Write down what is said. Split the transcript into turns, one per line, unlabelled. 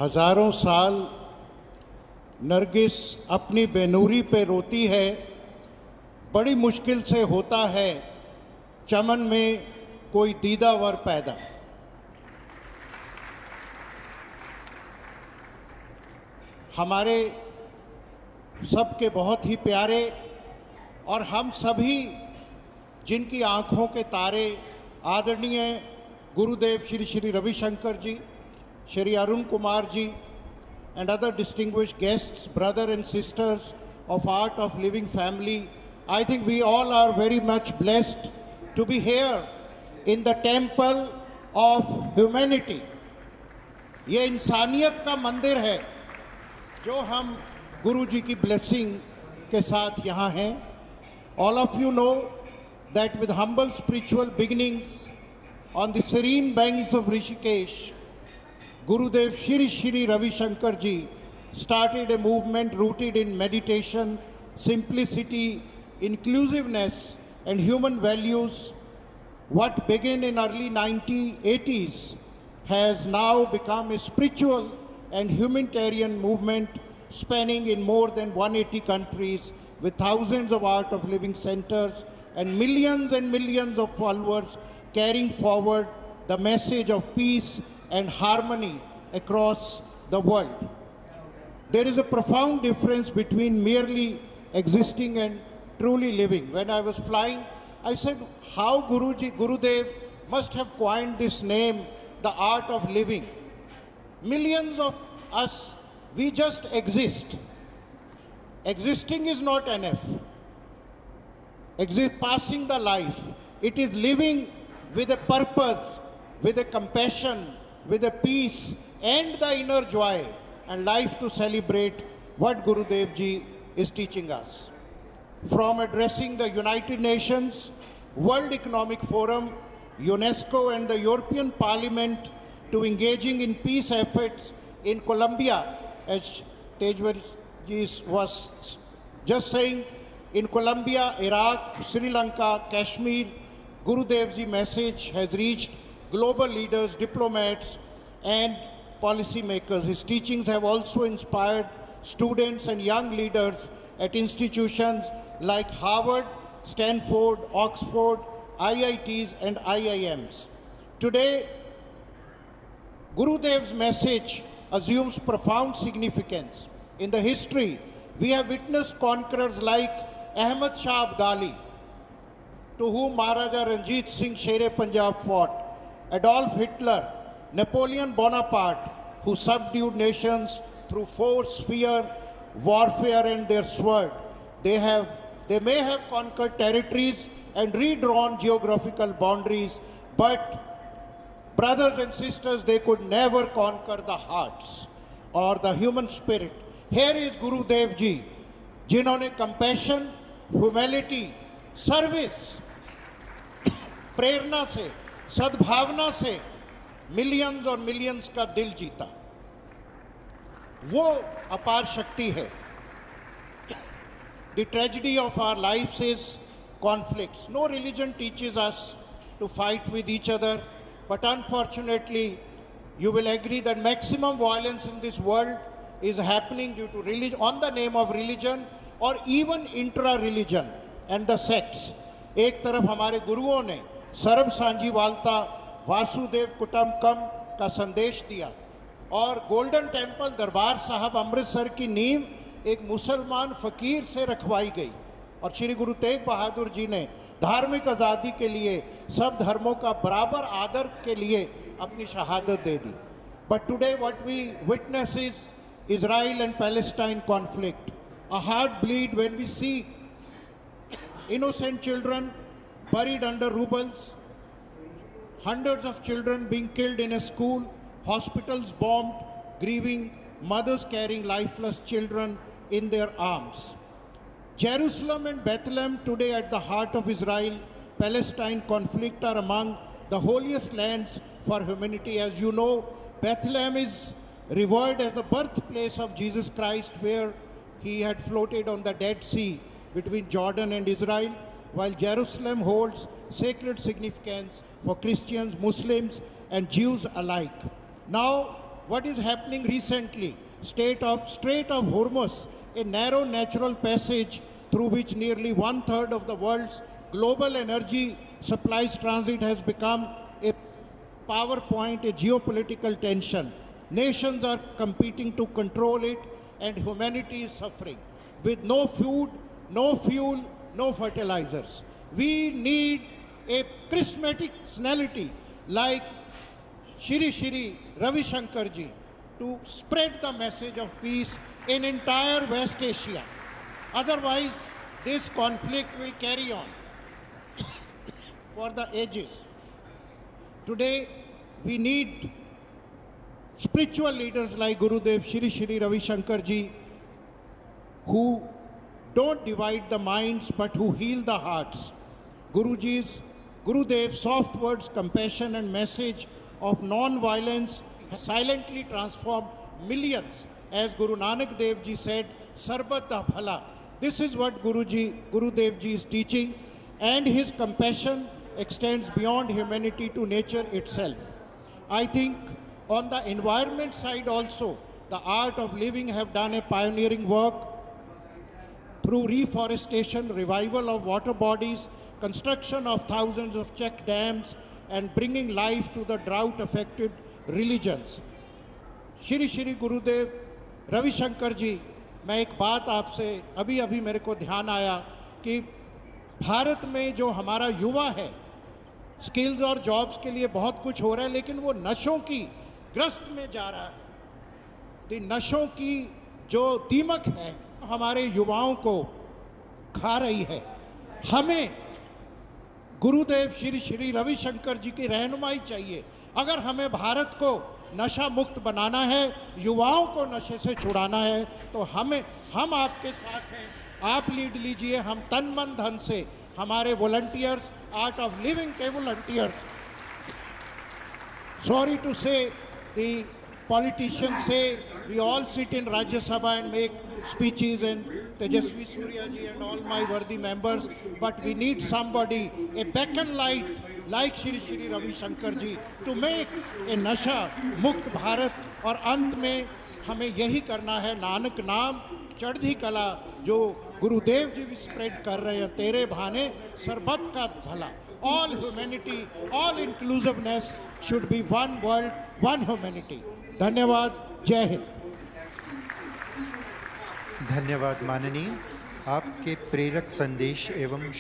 हजारों साल नरगिस अपनी बेनूरी पे रोती है, बड़ी मुश्किल से होता है चमन में कोई दीदावर पैदा। हमारे सबके बहुत ही प्यारे और हम सभी जिनकी आँखों के तारे आदरणीय गुरुदेव श्री श्री रविशंकर जी, Shri Arun Kumar ji, and other distinguished guests, brothers and sisters of Art of Living family, I think we all are very much blessed to be here in the temple of humanity. ये इंसानियत का मंदिर है जो हम गुरु जी की blessing के साथ यहाँ हैं. All of you know that with humble spiritual beginnings on the serene banks of Rishikesh, Gurudev Shri Shri Ravi Shankar ji started a movement rooted in meditation, simplicity, inclusiveness and human values. What began in early 1980s has now become a spiritual and humanitarian movement spanning in more than 180 countries with thousands of Art of Living centers and millions of followers carrying forward the message of peace and harmony across the world. There is a profound difference between merely existing and truly living. When I was flying, I said how Gurudev must have coined this name, the art of living. Millions of us, we just exist. Existing is not enough. Passing the life, it is living with a purpose, with a compassion, with a peace and the inner joy and life to celebrate what Gurudev ji is teaching us. From addressing the United Nations, World Economic Forum, UNESCO and the European Parliament to engaging in peace efforts in Colombia, as Tejwar ji was just saying, in Colombia, Iraq, Sri Lanka, Kashmir, Gurudev ji message has reached global leaders, diplomats, and policymakers. His teachings have also inspired students and young leaders at institutions like Harvard, Stanford, Oxford, IITs, and IIMs. Today, Gurudev's message assumes profound significance. In the history, we have witnessed conquerors like Ahmad Shah Abdali, to whom Maharaja Ranjit Singh Sher-e-Punjab fought, Adolf Hitler, Napoleon Bonaparte, who subdued nations through force, fear, warfare and their sword. They may have conquered territories and redrawn geographical boundaries, but brothers and sisters, they could never conquer the hearts or the human spirit. Here is Gurudev ji, जिन्होंने compassion, humility, service, प्रेरणा से, सद्भावना से millions और millions का दिल जीता. वो अपार शक्ति है. The tragedy of our lives is conflicts. No religion teaches us to fight with each other, but unfortunately, you will agree that maximum violence in this world is happening due to religion, on the name of religion or even intra-religion and the sects. एक तरफ हमारे गुरुओं ने सर्व सांझीवालता, वासुदेव कुटुंबकम का संदेश दिया और golden temple दरबार साहब अमृतसर की नींव एक मुसलमान फ़कीर से रखवाई गई और श्री गुरु तेग बहादुर जी ने धार्मिक आज़ादी के लिए सब धर्मों का बराबर आदर के लिए अपनी शहादत दे दी. But today what we witness is Israel and Palestine conflict. A heart bleed when we see innocent children buried under rubbles, hundreds of children being killed in a school, hospitals bombed, grieving mothers carrying lifeless children in their arms. Jerusalem and Bethlehem, today at the heart of Israel-Palestine conflict, are among the holiest lands for humanity. As you know, Bethlehem is revered as the birthplace of Jesus Christ, where he had floated on the Dead Sea between Jordan and Israel, while Jerusalem holds sacred significance for Christians, Muslims, and Jews alike. Now, what is happening recently, Strait of Hormuz, a narrow natural passage through which nearly 1/3 of the world's global energy supplies transit, has become a power point, a geopolitical tension. Nations are competing to control it, and humanity is suffering. With no food, no fuel, no fertilizers. We need a charismatic personality like Shri Ravi Shankar ji to spread the message of peace in entire West Asia. Otherwise, this conflict will carry on for the ages. Today, we need spiritual leaders like Gurudev Shri Ravi Shankar ji, who don't divide the minds but who heal the hearts. Gurudev's soft words, compassion and message of non-violence has silently transformed millions. As Guru Nanak Dev ji said, Sarbat da Bhala. This is what Gurudev ji is teaching, and his compassion extends beyond humanity to nature itself. I think on the environment side also, the Art of Living have done a pioneering work through reforestation, revival of water bodies, construction of thousands of check dams, and bringing life to the drought-affected religions. Shri Gurudev Ravi Shankar ji, मैं एक बात आपसे अभी मेरे को ध्यान आया कि भारत में जो हमारा युवा है, स्किल्स और जॉब्स के लिए बहुत कुछ हो रहा है, लेकिन वो नशों की ग्रस्त में जा रहा है। नशों की जो दीमक है हमारे युवाओं को खा रही है। हमें गुरुदेव श्री रवि शंकर जी की रहनुमाई चाहिए। अगर हमें भारत को नशा मुक्त बनाना है, युवाओं को नशे से छुड़ाना है, तो हम आपके साथ हैं। आप लीड लीजिए, हम तन मन धन से, हमारे वॉलंटियर्स, आर्ट ऑफ लिविंग के volunteers, sorry to say, the politicians say we all sit in Rajya Sabha and make speeches, and Tejasvi Surya ji and all my worthy members, but we need somebody, a beacon light like Shri Ravi Shankar ji, to make a nasha mukt Bharat. और अंत में हमें यही करना है, नानक नाम चढ़ी कला जो गुरुदेव जी भी स्प्रेड कर रहे हैं, तेरे भाने सरबत का भला. All humanity, all inclusiveness should be one world, one humanity. धन्यवाद. जय हिंद.
धन्यवाद माननीय. आपके प्रेरक संदेश एवं